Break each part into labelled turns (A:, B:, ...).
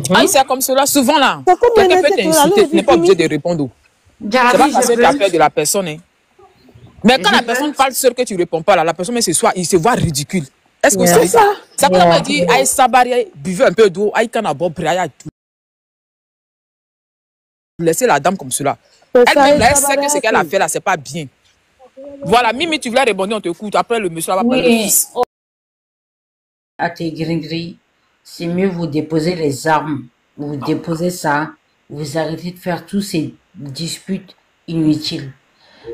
A: Ah, c'est comme cela, souvent là. Quelqu'un peut t'insulter, tu n'es pas obligé de répondre. C'est pas parce que tu as peur de la personne. Hein. Mais quand la personne parle seule que tu ne réponds pas, là, la personne il se voit ridicule. Est-ce que c'est ça? Ça peut me dire, aïe, sabari, buvez un peu d'eau, aïe, canabo, braya, tout. Laissez la dame comme cela. Elle-même, elle sait que ce qu'elle a fait là, c'est pas bien. Voilà, Mimi, tu voulais répondre, on te écoute. Après, le monsieur va parler le fils.
B: À tes gris-gris, c'est mieux vous déposer les armes. Vous déposez ça, vous arrêtez de faire tous ces disputes inutiles.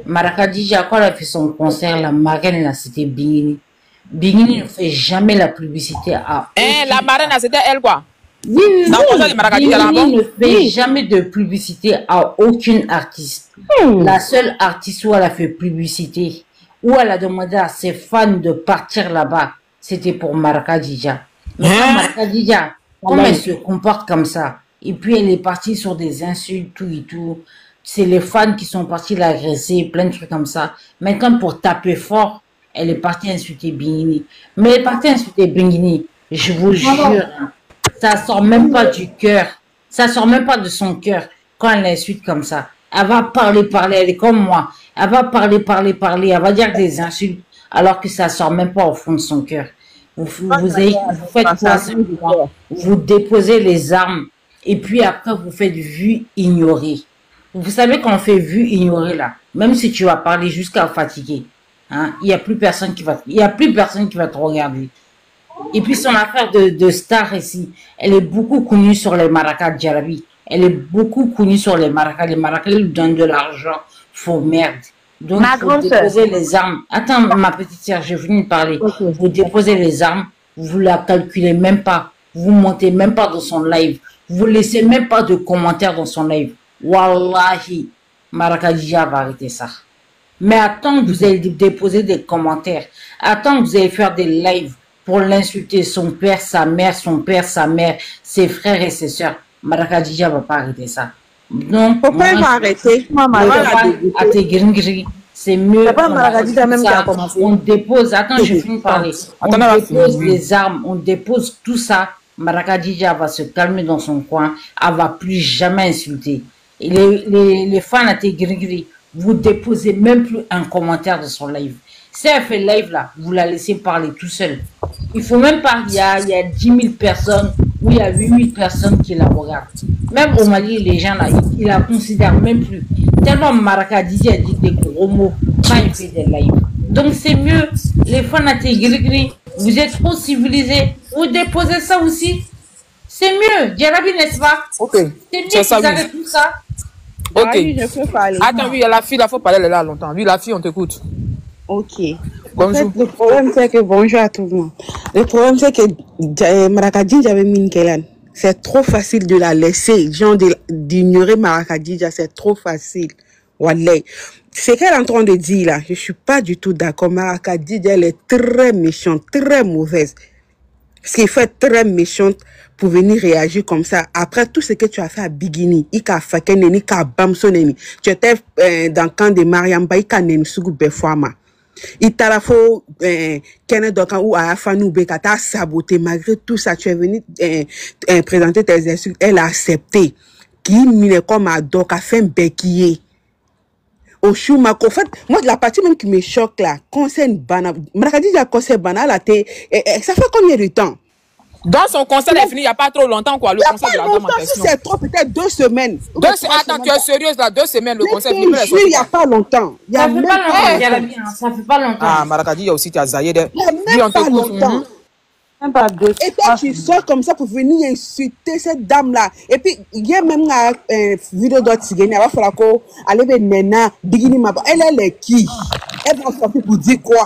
B: Marakadija, quand elle a fait son concert, la marraine, là, c'était Bingini. Bingini ne fait jamais la publicité à...
A: la marraine, c'était elle, quoi?
B: Oui, Bingini ne fait jamais de publicité à aucune artiste. La seule artiste où elle a fait publicité, où elle a demandé à ses fans de partir là-bas, c'était pour Marakadija. Mais Marakadija, comment elle se comporte comme ça? Et puis elle est partie sur des insultes, tout et tout. C'est les fans qui sont partis l'agresser, plein de trucs comme ça. Maintenant, pour taper fort, elle est partie insulter Bingini. Mais elle est partie insulter Bingini, je vous jure, ça sort même pas du cœur. Ça sort même pas de son cœur quand elle l'insulte comme ça. Elle va parler, elle est comme moi. Elle va parler, elle va dire des insultes, alors que ça sort même pas au fond de son cœur. Vous faites quoi? Vous déposez les armes et puis après vous faites vue ignorée. Vous savez qu'on fait vue ignorée là, même si tu vas parler jusqu'à fatiguer, hein, il n'y a plus personne qui va te regarder. Et puis son affaire de star ici, elle est beaucoup connue sur les maracas de Jarabi. Elle est beaucoup connue sur les maracas. Les maracas lui donnent de l'argent. Faux merde. Donc, vous déposez les armes. Attends, ma petite sœur, je finis de parler. Vous déposez les armes, vous la calculez même pas. Vous montez même pas dans son live. Vous laissez même pas de commentaires dans son live. Wallahi, Marakadija va arrêter ça. Mais attends que vous allez déposer des commentaires. Attends que vous allez faire des lives pour l'insulter, son père, sa mère, ses frères et ses soeurs. Marakadija va pas arrêter ça. Donc,
C: pourquoi elle va arrêter?
B: À tes gris-gris, c'est mieux. On dépose, attends, je finis de parler. On dépose les armes, on dépose tout ça. Marakadija va se calmer dans son coin, elle va plus jamais insulter. Et les fans à tes gris-gris, vous déposez même plus un commentaire de son live. Si elle fait live là, vous la laissez parler tout seul. Il faut même pas, il y a 10 000 personnes ou il y a 8 000 personnes qui la regardent. Même au Mali, les gens là, ils la considèrent même plus. Tellement Marakadija dit des gros mots quand il fait des lives. Donc c'est mieux, les fans à tes gris-gris, vous êtes trop civilisés, vous déposez ça aussi. C'est mieux, Jarabi, n'est-ce pas?
A: Ok.
B: C'est mieux qu'ils arrêtent tout ça.
A: Ok. Ah, oui, je peux parler. Attends, oui, la fille, il faut parler, elle est là longtemps. Oui, la fille, on t'écoute.
C: Ok.
A: Bonjour.
C: En fait, le problème, c'est que, bonjour à tout le monde. Le problème, c'est que Marakadija avait mis Kélan. C'est trop facile de la laisser. Genre, d'ignorer Marakadija, c'est trop facile. Wallah. Ce qu'elle est en train de dire là, je suis pas du tout d'accord. Marakadija, elle est très méchante, très mauvaise. Ce qui fait très méchante pour venir réagir comme ça. Après tout ce que tu as fait à Bigini, Ika Fakeneni, Ika Bamsoneni, tu étais dans le camp de Mariamba, Ika Nensugu Befouama. Il t'a la faux, Kenneth Dokan ou Ayafanou Beka, t'as saboté. Malgré tout ça, tu es venu présenter tes insultes. Elle a accepté. Qui mine comme à Doka, fait un béquier. Au Choumako, en fait, moi, la partie même qui me choque là, concerne Bana, Marakadija concerne Bana, ça fait combien de temps?
A: Dans son concert, elle est fini il n'y a pas trop longtemps, quoi, le concert de la dame en question.
C: C'est trop, peut-être 2 semaines.
A: Attends, tu es sérieuse là, 2 semaines, le concert.
C: Il n'y a pas longtemps.
B: Ça fait pas longtemps.
A: Ah, Marakadija aussi, tu as zaillé.
C: Il n'y a même pas longtemps. Et toi, tu sors comme ça pour venir insulter cette dame-là. Et puis, il y a même une vidéo d'autres Tigani. Il va falloir qu'elle ait Nena, Bigini Maba. Elle est qui? Elle va sortir pour dire quoi?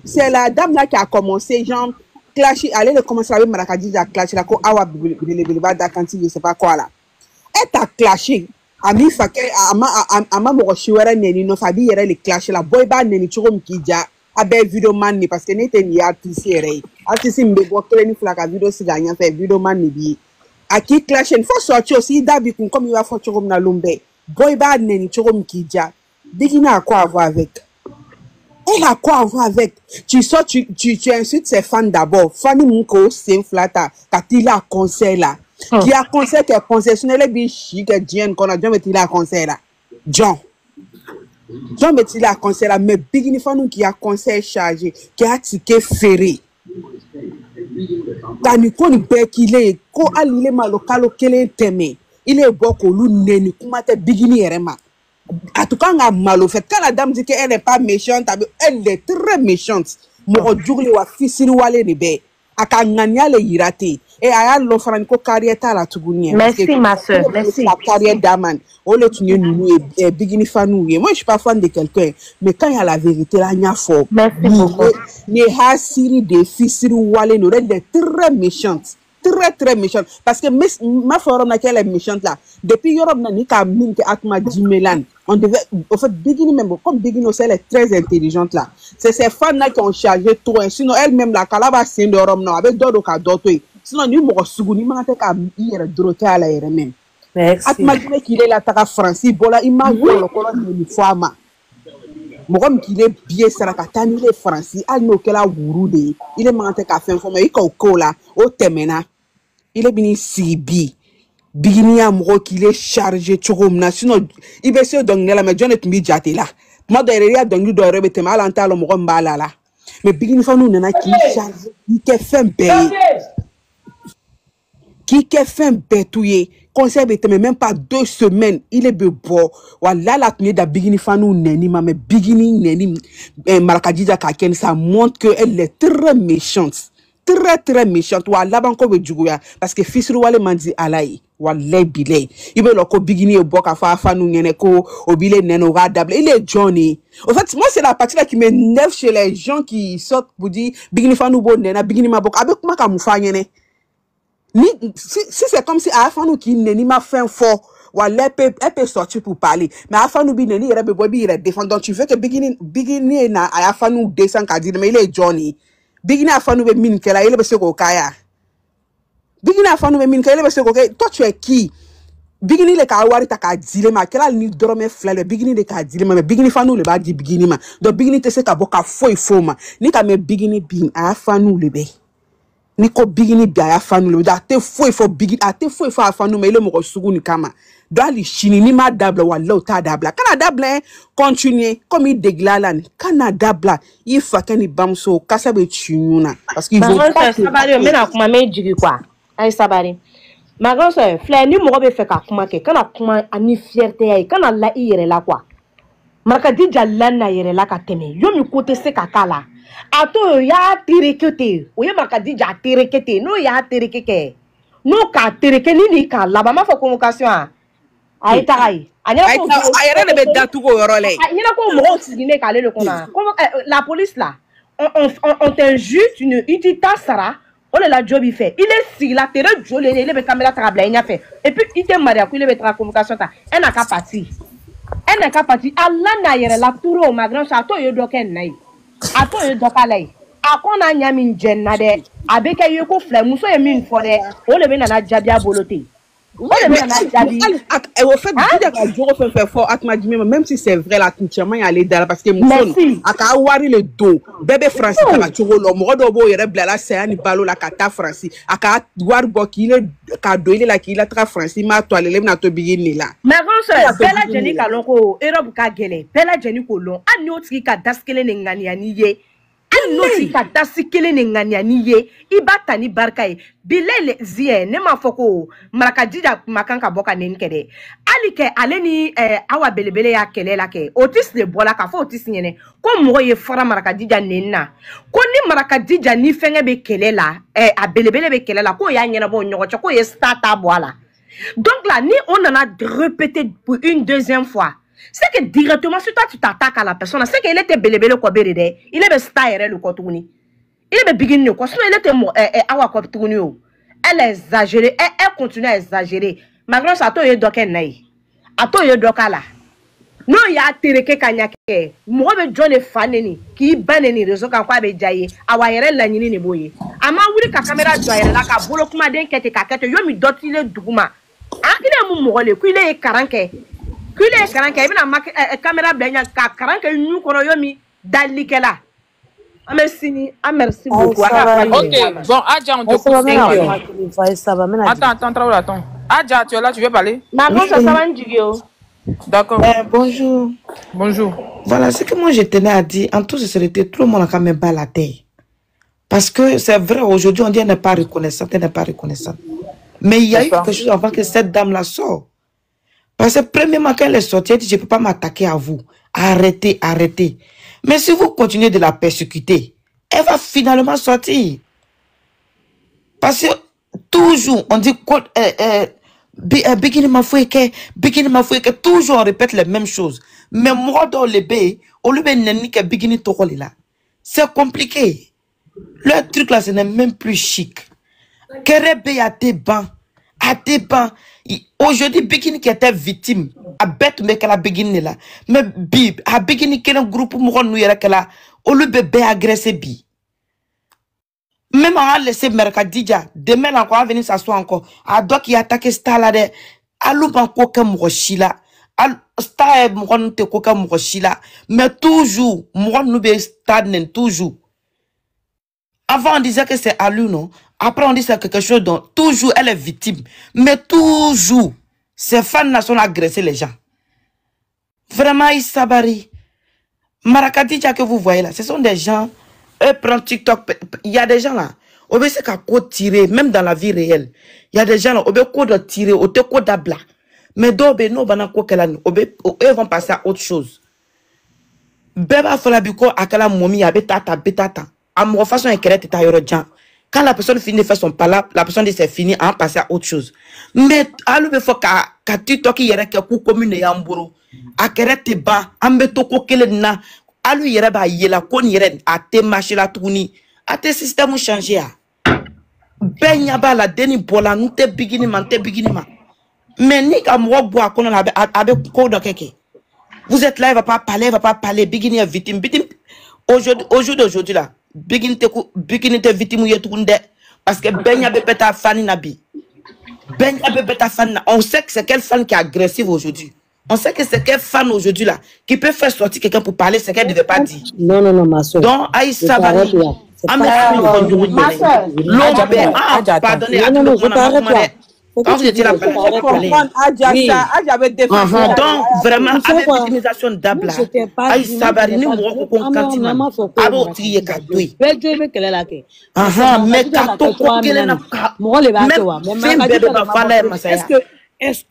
C: C'est la dame-là qui a commencé, genre, clasher. Elle a commencé avec Marakadija à clasher. Là, quand Awa Bileba Dakanti, je ne sais pas quoi là. Elle t'a clashé. Ami Fakir, Ama Moroshiwara Neni, no Fabi, il y a les clashes. La boyba Neni, Churum Kidja. Abe vidéo man ni parce que n'était ni artiste mbe bo kele ni flaka vidéo si gagnant fait vidéo man ni bi a qui clash une fois sorti aussi dabi comme il va faire comme na lumbe boy bad neni chokom kidja digina quoi avoir avec Elle a quoi à voir avec? Tu sors, tu insultes ses fans d'abord. Fanny Mouko, c'est flata. Quand il a conseil là. Qui a conseil qui est concessionnel, elle est chic, John, qu'on a John met il a conseil là. John met il a conseil là, mais Bigini Fanou qui a conseil chargé, qui a ticket ferré. Quand il connaît qu'il est, quand il est malocalo, qu'il est témé. Il est beaucoup l'une, comment t'es Bigini Erema. En tout cas, on a mal au fait. Quand la dame dit qu'elle n'est pas méchante, elle est très méchante. Mon Dieu, wa fissiri wale nebe. Aka nganya le yirate. Et aya lo franco carrière la tugunie.
D: Merci ma soeur, merci.
C: La carrière d'Aman. On le tenu nous et Bigini Fanou. Moi, je suis pas fan de quelqu'un, mais quand il y a la vérité là, il y a fort.
D: Merci beaucoup.
C: Les hasiri de fissiri wale nous, elle est très méchante. Très méchante parce que ma forum laquelle est méchante là depuis Europe n'a ni qu'à mine que Atma Jimelan on devait au fait Bigini même comme Bigini aussi elle est très intelligente là c'est ces fans là qui ont chargé trop sinon elle-même la calaba c'est d'Europe non avec d'autres cas d'autres sinon ni mo suguni ma te ka yere droté à la yere même Atma Jimé qui est là ta France bola image le colonne ni fama mo comme qu'il est bien sarakatani les français al no kela wurude il est manté ka fin forme il ko là au temena il est venu Sibi Bigini a mo qu'il est chargé chogomna sinon il be se donc la mais John et mi jate là moi derrière donc du doit rebete mal en talo mo mbala là mais Bigini Fanou nana qui chargé qui fait payer qui fait bétouiller conseil était même pas 2 semaines il est beau voilà la tenue de Bigini Fanou neni mais Bigini neni Marakadija Kaken ça montre que elle est très méchante très méchante voilà banko be juguya parce que fils wale mandi alai wala bile ibe loko Bigini e boka fa Fanou ngene ko obile neno ga dable il est Johnny en fait moi c'est la partie là qui m'énerve chez les gens qui sortent pour dire Bigini Fanou bo nena Bigini ma boka avec ma ka mufa ngene si c'est comme si Afanou qui n'est ni ma fin fort ou elle peut sortir pour parler mais Afanou bi n'est ni il est défendre donc tu veux que Bigini na Afanou descend qu'a dit mais il est Johnny Bigini Afanou be mine que là il est se ko kaya Bigini Afanou be mine que il est se ko toi tu es qui Bigini le ka wari ta ka dire ma que là ni dorme flale Bigini le ka dire mais Bigini Fanou le ba di Bigini ma donc Bigini te se ka boka fo ma ni ka me Bigini bin Afanou le be Niko Bigini bia Fanou le da te foi fo Bigini a te foi fo Fanou mais le mo sugu ni kama do ali chini ni ma dable wala ta dable kana dable continuer comme il déglalan kana dable il fa kani bamso kasa be chinyuna parce qu'il veut
D: pas sabari me na kuma me jigi kwa ai sabari ma grand soeur fleur ni mo be fe ka kuma ke kana kuma ani fierté ai kana la ire la kwa Marakadija lana yere la ka teme yo mi kote se ka kala ato ya tirekete o ye Marakadija tirekete no ya tirekeke no ka tireke ni ka la ba ma fa convocation ai tarai anya ko
C: ayere ne be datu ko yorole
D: anya ko mo sigine ka le kona la police là on t'injure tu ne utita sara on le la job il fait il est si la terre jolé il be caméra trabla il a fait et puis il te maria ko il be tra convocation ta elle n'a qu'à partir elle n'a qu'à partir Allah na yere la touro ma grand sa to yo doken nai ato yo dokalai akona nyami njenna de abeka yo ko fle muso e min fo de o le be na jabia bolote o le be na jabi
C: et au fait dire que Joro fait fort Atma Jimé même si c'est vrai la tientièrement y aller dans parce que muso aka wari le dos bébé français ka choro lo mo do bo yere blala c'est ani balo la kata français aka war bo ki le ka do ile la ki la tra français ma to ale le na to bigini la
D: mais grand bella jeni ka lonko Europe ka gele bella jeni ko lon ani otiki ka daskele ne ngani ani ye ani otiki ka daskele ne ngani ani ye ibata ni barka e bilele zie ne ma foko Marakadija makanka boka nenkede ali ke ale ni awa belebele ya kele la ke otis le bola ka fo otis nyene ko mo ye fora Marakadija nenna ko ni Marakadija ni fenge be kele la a belebele be kele la ko ya nyena bo nyogo ko ye starta boala donc là ni on en a répété pour une deuxième fois c'est que directement si toi tu t'attaques à la personne c'est qu'il était belebele ko berede il est style le kotuni il est beginning quoi sinon il était awa kotuni elle exagéré elle continue à exagérer ma grand ça to ye doken nai ato ye dokala no ya tereke kanyake mo be jone faneni ki baneni rezo kan kwa be jaye awa yere la nyini ne boye ama wuri ka camera joyere la ka bolo kuma den kete ka kete yo mi doti le duguma akile mu mo le ku ile karanke e bina camera blenya ka karanke nyu kono yo mi Dalikela. Merci beaucoup.
A: Ok, bon, Adja, on te coupe. Attends. Adja, tu es là, tu veux parler? D'accord.
C: Bonjour.
A: Bonjour.
C: Voilà, ce que moi je tenais à dire, en toute sincérité, tout le monde a quand même pas la tête. Parce que c'est vrai, aujourd'hui, on dit qu'elle n'est pas reconnaissante, elle n'est pas reconnaissante. Mais il y a eu quelque chose avant que cette dame-là sorte. Parce que premièrement, quand elle est sortie, elle dit, je ne peux pas m'attaquer à vous. Arrêtez. Mais si vous continuez de la persécuter, elle va finalement sortir. Parce que toujours, on dit, Bikini Mafoueke, toujours on répète les mêmes choses. Mais moi, dans le B, on lui dit que Bikini Tokoli là. C'est compliqué. Le truc là, ce n'est même plus chic. Kerebe à tes bancs. Aujourd'hui, Bikini qui était victime, a bête mais qu'elle a Bikini là. Mais Bib, a Bikini qui est un groupe mouron nous y'a qu'elle a, on lui bébé agressé Bi. Même on a laissé Mercadidja, demain encore, on va venir s'asseoir encore. A doit qui attaque Star là de, a l'ouban koka mourochila, a Star mouron te koka mourochila, mais toujours, mouron nous be Star nen toujours. Avant, on disait que c'est à lui, non? Après, on dit que c'est quelque chose dont toujours elle est victime. Mais toujours, ces fans sont agressés les gens. Vraiment, ils sabari. Marakadija que vous voyez là, ce sont des gens, eux prennent TikTok. Il y a des gens là, on veut qu'à tirer, même dans la vie réelle. Il y a des gens là, on veut tirer, on te quoi d'abla. Mais d'autres, non, eux vont passer à autre chose. Beba Falabiko, Akala Momi, Abetata. À mon façon, quand la personne finit de faire son pala, la personne dit c'est fini, on passe à autre chose. Mais à l'heure faut qu'à TikTok qui yere que coup commune yamburo, à kerete ba, ambeto kokele na, à lui yere ba yela kon yere à te marcher la tourni, à te système changer à. Ben yaba la deni bola nous te bigini man. Mais ni qu'à moi boire qu'on a avec quoi de quelque. Vous êtes là, il va pas parler, bigini est victime. Aujourd'hui là. Bikini te victime parce que Benya bepeta fan nabi. Benya bepeta fan. On sait que c'est quelle fan qui est agressive aujourd'hui. On sait que c'est quelle fan aujourd'hui là qui peut faire sortir quelqu'un pour parler ce qu'elle ne devait pas dire.
E: Non, ma soeur.
C: Donc Aïssa Bari. Pardonnez à tout le monde. Quand vous étiez là, donc vraiment avec l'utilisation d'Abla, Aïssa Bari, nous avons continue. Alors tu y es cadoué. Mais kato kokele na est-ce que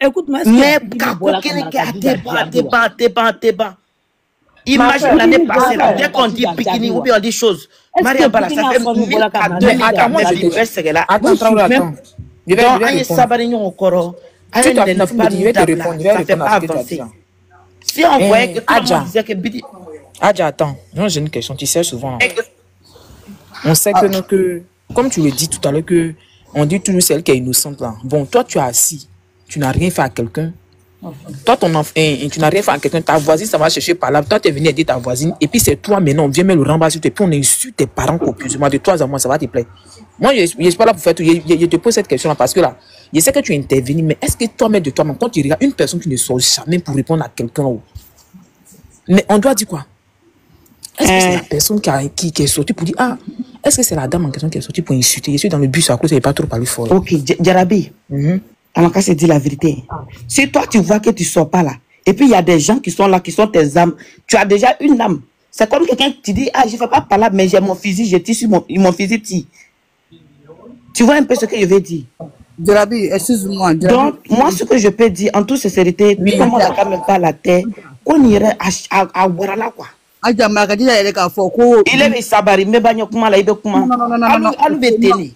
C: écoute-moi, mais kokele qui a débat. Imagine l'année passée, là, dès qu'on dit bikini ou bien on dit chose. Maria Bala, ça fait 1000 attends. Je vais te répondre. Si on voyait que tout le monde disait que Bidi...
A: Adja, attends, j'ai une question. Tu sais souvent, on sait que, comme tu le dis tout à l'heure, que on dit toujours celle qui est innocente là. Bon, toi tu es assis, tu n'as rien fait à quelqu'un. Toi, ton enfant, tu n'as rien fait à quelqu'un, ta voisine, ça va chercher par là. Toi, tu es venu aider ta voisine, et puis c'est toi maintenant, on vient mettre le rembarre sur toi, et puis on insulte tes parents copieusement de 3 à moi, ça va te plaire. Moi, je ne suis pas là pour faire tout. Je te pose cette question-là parce que là, je sais que tu es intervenu, mais est-ce que toi-même de toi-même, quand tu regardes une personne qui ne sort jamais pour répondre à quelqu'un, mais on doit dire quoi? Est-ce que c'est la personne qui est sortie pour dire, ah, est-ce que c'est la dame en question qui est sortie pour insulter? Je suis dans le bus à cause, je n'ai pas trop parlé fort.
C: Ok, Djarabi. Alors, quand c'est dit la vérité, si toi tu vois que tu ne sors pas là, et puis il y a des gens qui sont là, qui sont tes âmes, tu as déjà une âme. C'est comme quelqu'un qui dit, ah, je ne fais pas par là, mais j'ai mon fusil, j'ai tiré sur mon fusil petit. Tu vois un peu ce que je veux dire?
E: Djarabi, excuse-moi.
C: Donc, moi, ce que je peux dire, en toute sincérité, tout le monde n'a quand même pas la tête, qu'on irait à Warala, quoi. Il est sabari, mais il kuma la, il est kuma. Alu beteni.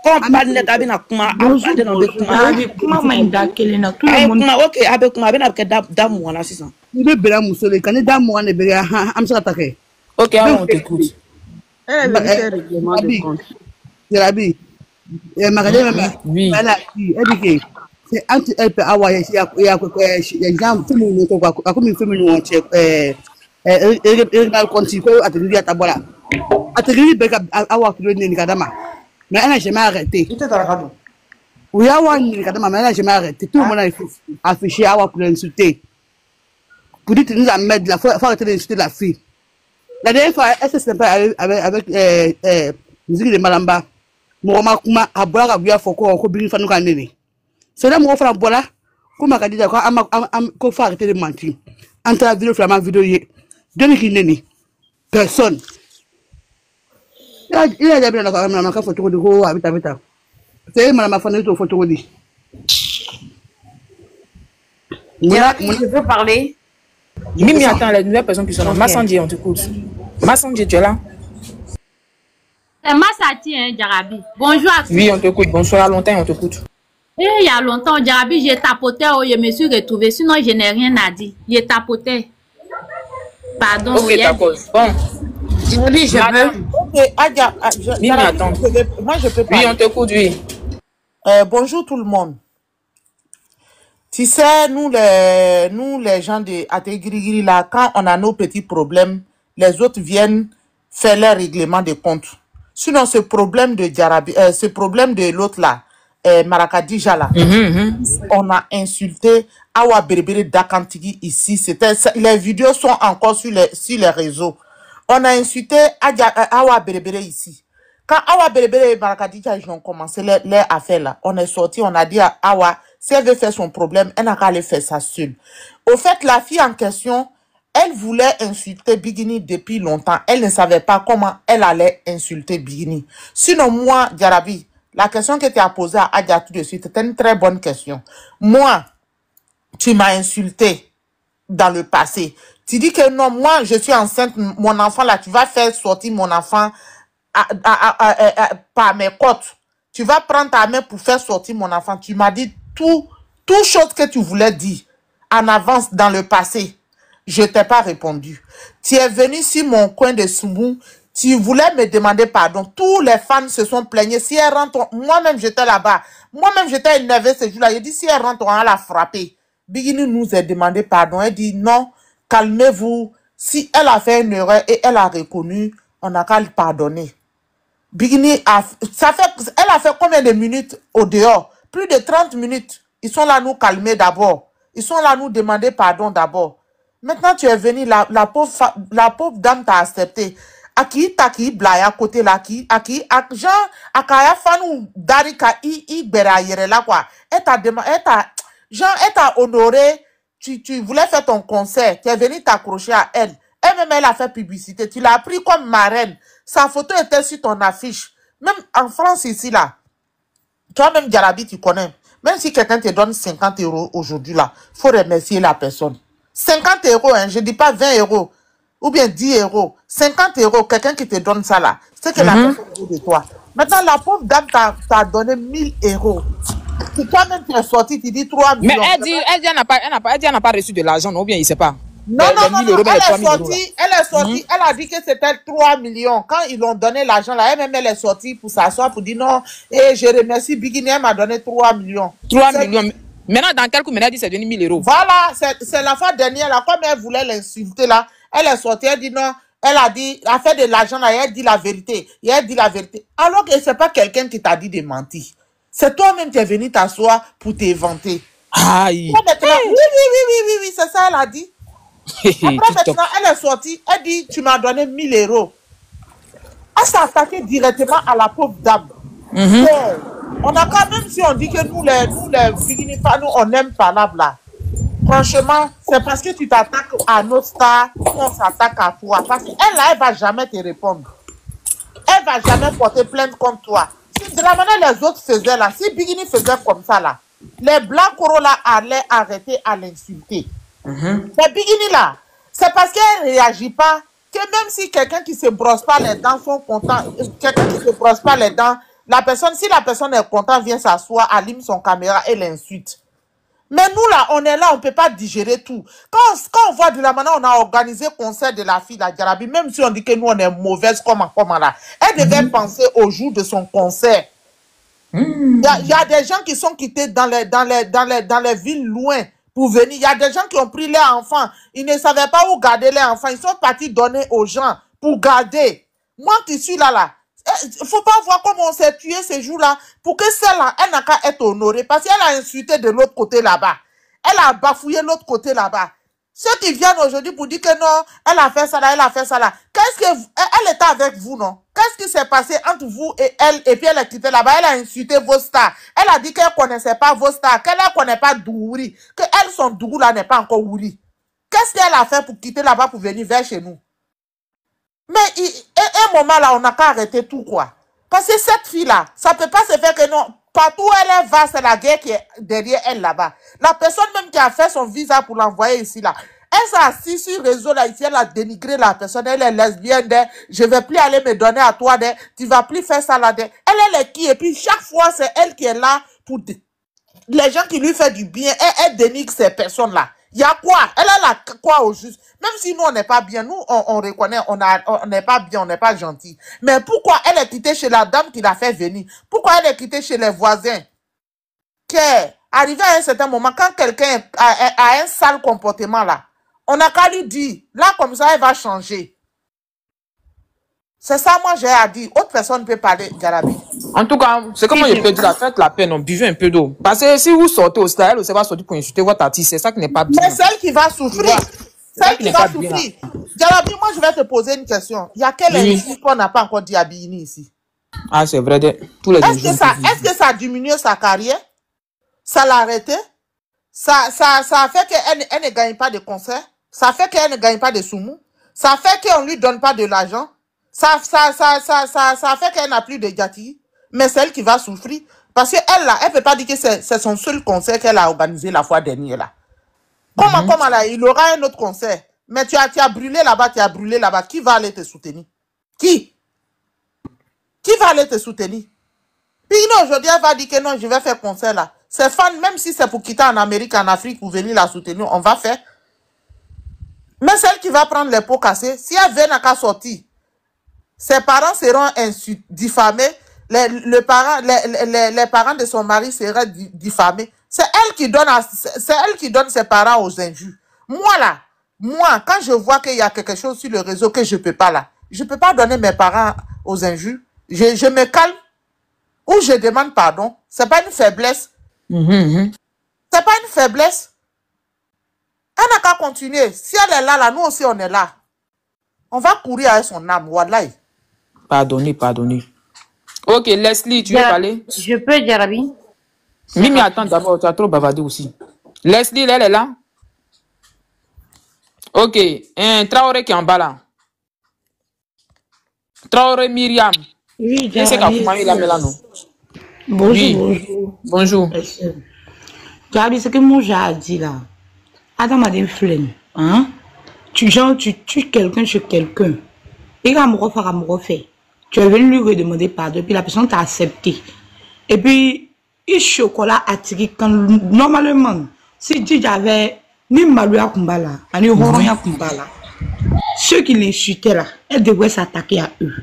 C: Quand on parle de Dabina kuma, on parle de kuma. Ok, avec kuma, avec Dame Wana, c'est ça.
E: Il est bien moussole, quand il est Dame Wana, il est attaqué.
A: Ok, on t'écoute.
E: Djarabi, oui. C'est anti-help awa ya jam féminin to kwa comme féminin on check regional country ko atelier tabola atelier beka awa kilo ni kadama mais elle n'a jamais arrêté oui awa ni kadama mais elle n'a jamais arrêté tout le monde a affiché awa pour l'insulter pour dire que nous a mettre la faut arrêter d'insulter la fille La dernière fois, elle s'est sympa avec musique de Malamba. Moi, kuma a boire à boire faut qu'on bring fan nous. C'est là moi faire boire. Comme a dit d'accord, qu'on faut arrêter de mentir. Entre la vidéo flamand vidéo, donne qui n'est personne. Il a déjà bien la photo de go habita. C'est madame Fanny to photo de.
B: Je peux parler.
A: Mimi, attends, les nouvelles personnes qui sont là. Massandji, on t'écoute. Massandji, tu es là?
F: C'est Massati, hein, Jarabi. Bonjour à tous.
A: Oui, on t'écoute. Bonsoir, il y a longtemps, on t'écoute.
F: Il y a longtemps, Jarabi, j'ai tapoté, je me suis retrouvée. Sinon, je n'ai rien à dire. J'ai tapoté. Pardon.
A: Ok, d'accord. Bon.
B: Jarabi, je peux.
G: Ok, Adja,
A: Mimi, attends.
G: Moi, je peux parler.
A: Oui, on t'écoute, oui.
G: Bonjour tout le monde. Tu sais, nous les gens de Ategrigiri, là, quand on a nos petits problèmes, les autres viennent faire leur règlement de compte. Sinon, ce problème de Jarabi, ce problème de l'autre là, Marakadija là, on a insulté Awa Berbere Dakantigi ici. Les vidéos sont encore sur les réseaux. On a insulté Awa Berbere ici. Quand Awa Berbere et Marakadija ils ont commencé leur affaire là, on est sorti, on a dit à Awa, si elle veut faire son problème, elle n'a qu'à aller faire ça seule. Au fait, la fille en question, elle voulait insulter Bigini depuis longtemps. Elle ne savait pas comment elle allait insulter Bigini. Sinon, moi, Jarabi, la question que tu as posée à Adja tout de suite, c'était une très bonne question. Moi, tu m'as insulté dans le passé. Tu dis que non, moi, je suis enceinte, mon enfant là, tu vas faire sortir mon enfant par mes côtes. Tu vas prendre ta main pour faire sortir mon enfant. Tu m'as dit tout chose que tu voulais dire en avance dans le passé. Je t'ai pas répondu. Tu es venu sur mon coin de Soumou. Tu voulais me demander pardon. Tous les fans se sont plaignés. Si elle rentre, moi-même j'étais là-bas. Moi-même j'étais énervé ce jour-là. J'ai dit si elle rentre, on va la frapper. Bigini nous a demandé pardon. Elle dit non, calmez-vous. Si elle a fait une erreur et elle a reconnu, on n'a qu'à le pardonner. Bigini elle a fait combien de minutes au dehors? Plus de 30 minutes. Ils sont là nous calmer d'abord. Ils sont là nous demander pardon d'abord. Maintenant, tu es venu, la pauvre dame t'a accepté. Aki taki blaya côté là qui Jean akaya fanu darika i berayere là quoi. Elle t'a honoré. Tu voulais faire ton concert. Tu es venu t'accrocher à elle. Elle-même, elle a fait publicité. Tu l'as pris comme marraine. Sa photo était sur ton affiche. Même en France ici là. Toi-même, Jarabi, tu connais. Même si quelqu'un te donne 50 € aujourd'hui là, faut remercier la personne. 50 €, hein, je dis pas 20 €, ou bien 10 €. 50 €, quelqu'un qui te donne ça là, c'est que la personne veut de toi. Maintenant, la pauvre dame t'a donné 1000 €. Si toi-même tu es sorti, tu dis 3 millions.
A: Mais elle n'a pas reçu de l'argent, ou bien il ne sait pas.
G: Non, elle est sortie, elle a dit que c'était 3 millions. Quand ils l'ont donné l'argent là, elle-même elle est sortie pour s'asseoir pour dire non, et je remercie Bigini, elle m'a donné 3 millions.
A: 3 millions. Maintenant, dans quelques minutes, elle dit c'est devenu 1000 €.
G: Voilà, c'est la fois dernière là, comme elle voulait l'insulter là, elle est sortie, elle dit non, elle a dit, elle a fait de l'argent là, et elle dit la vérité. Et elle dit la vérité. Alors que c'est pas quelqu'un qui t'a dit de mentir. C'est toi-même qui es venu t'asseoir pour t'éventer.
A: Aïe.
G: Oui, c'est ça, elle a dit. Après, maintenant, elle est sortie, elle dit, tu m'as donné 1000 €. Elle s'est attaquée directement à la pauvre dame. On a quand même, si on dit que nous les Bigini, nous, on aime pas là. Franchement, c'est parce que tu t'attaques à notre star qu'on s'attaque à toi. Parce qu'elle, là, elle va jamais te répondre. Elle va jamais porter plainte contre toi. Si de la manière les autres faisaient là, si Bigini faisait comme ça là, les blancs Corolla allaient arrêter à l'insulter. Mais Bigini là, c'est parce qu'elle ne réagit pas que même si quelqu'un qui se brosse pas les dents sont contents, quelqu'un qui se brosse pas les dents, si la personne est contente, vient s'asseoir, allume son caméra et l'insulte. Mais nous là, on est là, on ne peut pas digérer tout. Quand on voit de la manière, on a organisé le concert de la fille, la Jarabi, même si on dit que nous on est mauvaise, comment là, elle devait penser au jour de son concert. Il y a des gens qui sont quittés dans les villes loin pour venir. Il y a des gens qui ont pris leurs enfants. Ils ne savaient pas où garder leurs enfants. Ils sont partis donner aux gens pour garder. Moi qui suis là. Il faut pas voir comment on s'est tué ces jours-là. Pour que celle-là, elle n'a qu'à être honorée. Parce qu'elle a insulté de l'autre côté là-bas. Elle a bafouillé l'autre côté là-bas. Ceux qui viennent aujourd'hui pour dire que non, elle a fait ça là, elle a fait ça là. Qu'est-ce que elle était avec vous, non? Qu'est-ce qui s'est passé entre vous et elle? Et puis elle a quitté là-bas, elle a insulté vos stars. Elle a dit qu'elle ne connaissait pas vos stars, qu'elle ne connaît pas Dououri, que elle, son Dourou là n'est pas encore Ouri. Qu'est-ce qu'elle a fait pour quitter là-bas pour venir vers chez nous? Mais un moment là, on n'a qu'à arrêter tout quoi. Parce que cette fille-là, ça ne peut pas se faire que non. Partout où elle va, c'est la guerre qui est derrière elle là-bas. La personne même qui a fait son visa pour l'envoyer ici là, elle s'est assise sur le réseau là ici, elle a dénigré la personne, elle est lesbienne, je ne vais plus aller me donner à toi, tu ne vas plus faire ça là. Elle est qui? Et puis chaque fois, c'est elle qui est là pour les gens qui lui font du bien, elle dénigre ces personnes-là. Il y a quoi? Elle a la quoi au juste? Même si nous, on n'est pas bien, nous, on reconnaît, on n'est pas bien, on n'est pas gentil. Mais pourquoi elle est quittée chez la dame qui l'a fait venir? Pourquoi elle est quittée chez les voisins? Arrivé à un certain moment, quand quelqu'un a un sale comportement là, on n'a qu'à lui dire, là, comme ça, elle va changer. C'est ça, moi, j'ai à dire. Autre personne peut parler, Jarabi.
A: En tout cas, c'est comme je peux dire, faites la peine, on buvez un peu d'eau. Parce que si vous sortez au stade, elle va sortir pour insulter votre artiste, c'est ça qui n'est pas bien.
G: Mais celle qui va souffrir. Celle qui va souffrir. Jarabi, moi, je vais te poser une question. Il y a quel indice qu'on n'a pas encore dit à Bini ici?
A: Ah, c'est vrai. Tous les
G: est-ce que ça a diminué sa carrière? Ça l'a arrêté? Ça a fait qu'elle ne gagne pas de concerts? Ça fait qu'elle ne gagne pas de soumous? Ça fait qu'on ne lui donne pas de l'argent? Ça fait qu'elle n'a plus de gâtis, mais c'est elle qui va souffrir. Parce qu'elle, là, elle ne peut pas dire que c'est son seul concert qu'elle a organisé la fois dernière, là. Comment là, il aura un autre concert. Mais tu as brûlé là-bas, Qui va aller te soutenir? Qui va aller te soutenir? Puis non, aujourd'hui, elle va dire que non, je vais faire concert là. Ses fans, même si c'est pour quitter en Amérique, en Afrique, ou venir la soutenir, on va faire. Mais celle qui va prendre les pots cassés, si elle vient à qu'à sortir, ses parents seront diffamés, les parents de son mari seraient diffamés. C'est elle qui donne ses parents aux injures. Moi, quand je vois qu'il y a quelque chose sur le réseau que je ne peux pas là, je ne peux pas donner mes parents aux injures. Je me calme ou je demande pardon. Ce n'est pas une faiblesse. C'est pas une faiblesse. Elle n'a qu'à continuer. Si elle est là, nous aussi on est là. On va courir avec son âme. Wallahi.
A: Pardonnez. Ok, Leslie, tu veux parler?
B: Je peux, Jarabi?
A: Mimi, attends d'abord, tu as trop bavardé aussi. Leslie, elle est là? Ok, Traoré qui est en bas là. Traoré Myriam.
H: Oui,
A: Bonjour.
H: Jarabi, ce que mon j'ai dit là. Adam a des flemmes. Hein? Tu tues quelqu'un chez quelqu'un. Il va me refaire. Tu es venu lui redemander pardon, puis la personne t'a accepté. Et puis, il chocolat attiré quand normalement, si tu avais ni Malouya Kumbala, ni Horoya Kumbala, ceux qui l'insultaient là, elle devrait s'attaquer à eux.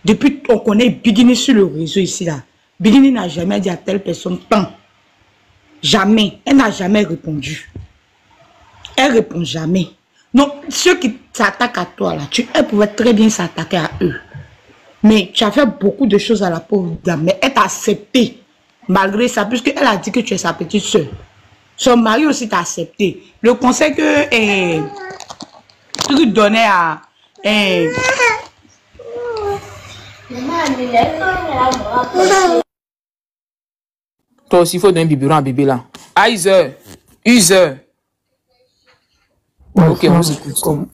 H: Depuis qu'on connaît Bigini sur le réseau ici là, Bigini n'a jamais dit à telle personne tant. Jamais. Elle n'a jamais répondu. Elle répond jamais. Donc, ceux qui s'attaquent à toi là, elle pouvait très bien s'attaquer à eux. Mais tu as fait beaucoup de choses à la pauvre dame. Mais elle t'a accepté. Malgré ça, puisqu'elle a dit que tu es sa petite soeur. Son mari aussi t'a accepté. Le conseil que tu donnais à...
A: Toi aussi, il faut donner un biberon à bébé là. User. Ok, on s'écoute.